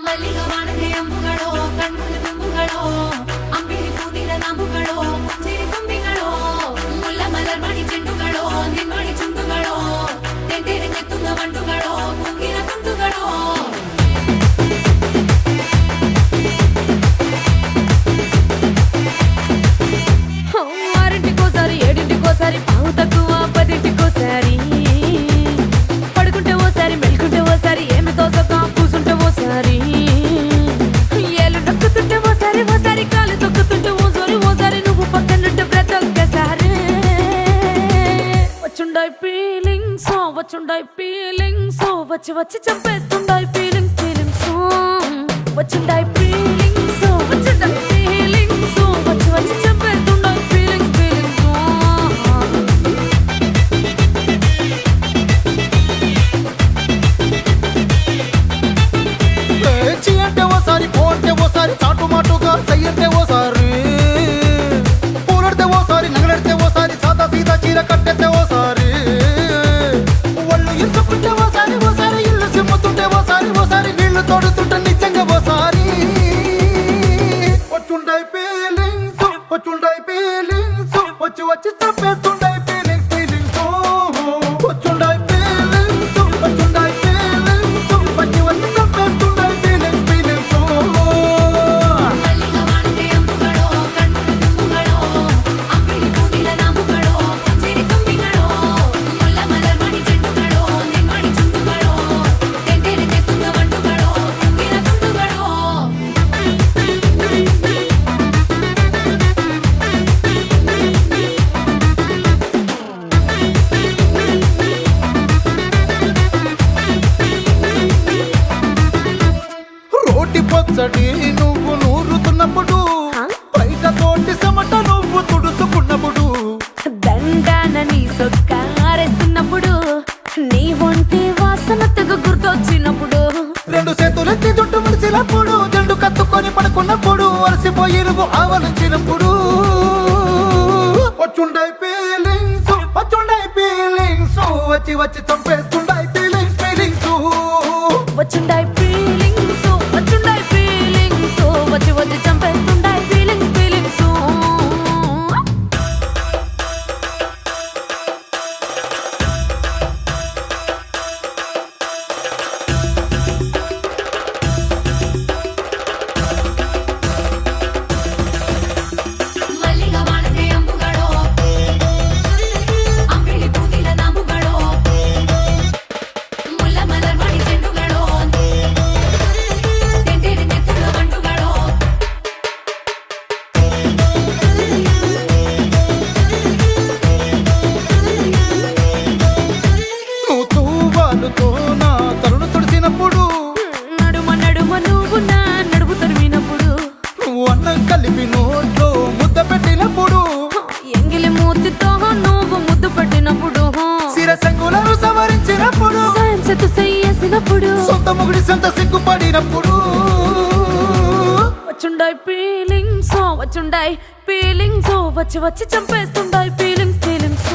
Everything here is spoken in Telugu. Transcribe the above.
ಮಲ್ಲಿಗೆ ವಾಣದೆ ಅಂಬುಗಳೋ ಕಣ್ಮುಳ ತುಂಬುಗಳೋ ಅಂಬಿಳಿ ಕೂದಿನ ನಂಬುಗಳೋ ಸಿರಿ ತುಂಬಿಗಳೋ ಮುಲ್ಲ ಮಲರ್ ಮಣಿ ಚೆಂಡುಗಳೋ ನಿಮ್ಮಣಿ ಚುಂಡುಗಳೋ ತೆಂಟೆರೆ ತೆತ್ತುಂಗ ಮಂಡುಗಳೋ ಕುಂಗಿನ ತುಂಡುಗಳೋ ఆరింటికోసారి ఏడింటికోసారి పావు తక్కువ పదింటికోసారి పడుకుంటే ఓసారి మెలుకుంటే ఓసారి ఏమి తోసక కూసుంటే ఓసారి ఏళ్ళు నొక్కుతుంటే ఓసారి ఓసారి కాలు తొక్కుతుంటే ఓసారి ఓసారి నువ్వు పక్కనుంటే బ్రతొక్కసారి వచ్చుండాయి ఫీలింగ్స్ వచ్చి వచ్చి చంపేస్తుండాయి ఫీలింగ్స్ వచ్చుండాయి ఫీలింగ్స్ వచ్చుండాయి ఫీలింగ్స్ వచ్చి వచ్చి చంపేస్తుండాయి ఫీలింగ్స్ అంటే ఓసారి పోంటే ఓసారి చాటు మాటుగా సయ్యంటే ఓసారి పూలడితే ఓసారి నగలడితే ఓసారి సాదా సీదా చీర కట్టెత్తే ఓసారి ఒళ్ళు ఇసుకుంటే ఓసారి ఓసారి ఇల్లు సిమ్ముతుంటే ఓసారి ఓసారి నీళ్లు తోడుతుంటే నిజంగా ఓసారి వచ్చుండాయి ఫీలింగ్స్ వచ్చి వచ్చి చంపేస్తుండాయి ఫీలింగ్స్ వచ్చుండాయి ఫీలింగ్స్ వచ్చి వచ్చి చంపేస్తుండాయి ఫీలింగ్స్ మల్లిగా వాణదే అంబుಗಳೋ కಣ್ముల ತುಂಬುಗಳೋ అంబిಳಿ ಕೂದಿನ ನಂಬುಗಳೋ ಸಿರಿ ತುಂಬಿಗಳೋ ಮುಲ್ಲ ಮಲರ್ ಮಣಿ ಚೆಂಡುಗಳೋ ನಿಮ್ಮಣಿ ಚುಂಡುಗಳೋ ತೆಂಟೆರೆ ತೆತ್ತುಂಗ ಮಂಡುಗಳೋ ಕುಂಗಿನ ತುಂಡುಗಳೋ రోటి పచ్చడి నువ్వు నూరుతున్నప్పుడు బయట తోటి సమట నువ్వు తుడుచుకున్నప్పుడు దండాన నీ సొక్కారేస్తున్నప్పుడు నీ ఒంటి వాసన తెగ గుర్తొచ్చినప్పుడు రెండు చేతులెత్తి జుట్టు ముడిచినప్పుడు జండు కత్తుకొని పడుకున్నప్పుడు అలసిపోయి నువ్వు ఆవలించినప్పుడు వచ్చుండాయి ఫీలింగ్స్ వచ్చి వచ్చి చంపేస్తుండాయి ఫీలింగ్స్ వచ్చుండాయి ఫీలింగ్స్ వచ్చి వచ్చి చంపేస్తుండాయి ఫీలింగ్స్ మల్లిగా వాణదే అంబుಗಳೋ అంబిಳಿ ಕೂದಿನ ನಂಬುಗಳೋ ಮುಲ್ಲ ಮಲರ್ ಮಣಿ ಚೆಂಡುಗಳೋ ತೆಂಟೆರೆ ತೆತ್ತುಂಗ ಮಂಡುಗಳೋ నువ్వు తూవాలుతో నా తరుణు తుడిచినప్పుడు నడుమ నడుమ నువ్వు నా నడుము తరిమినప్పుడు నువ్వు అన్నం కలిపి నోట్లో ముద్ద పెట్టినప్పుడు ఎంగిలి మూతితో నువ్వు ముద్దు పెట్టినప్పుడు శిరసంగులను సవరించినప్పుడు సాయం సెత్తు చెయ్యేసినప్పుడు సొంత ముగుడి సొంత సిగ్గుపడినప్పుడు వచ్చుండాయి ఫీలింగ్స్ వచ్చి వచ్చి చంపేస్తుండాయి ఫీలింగ్స్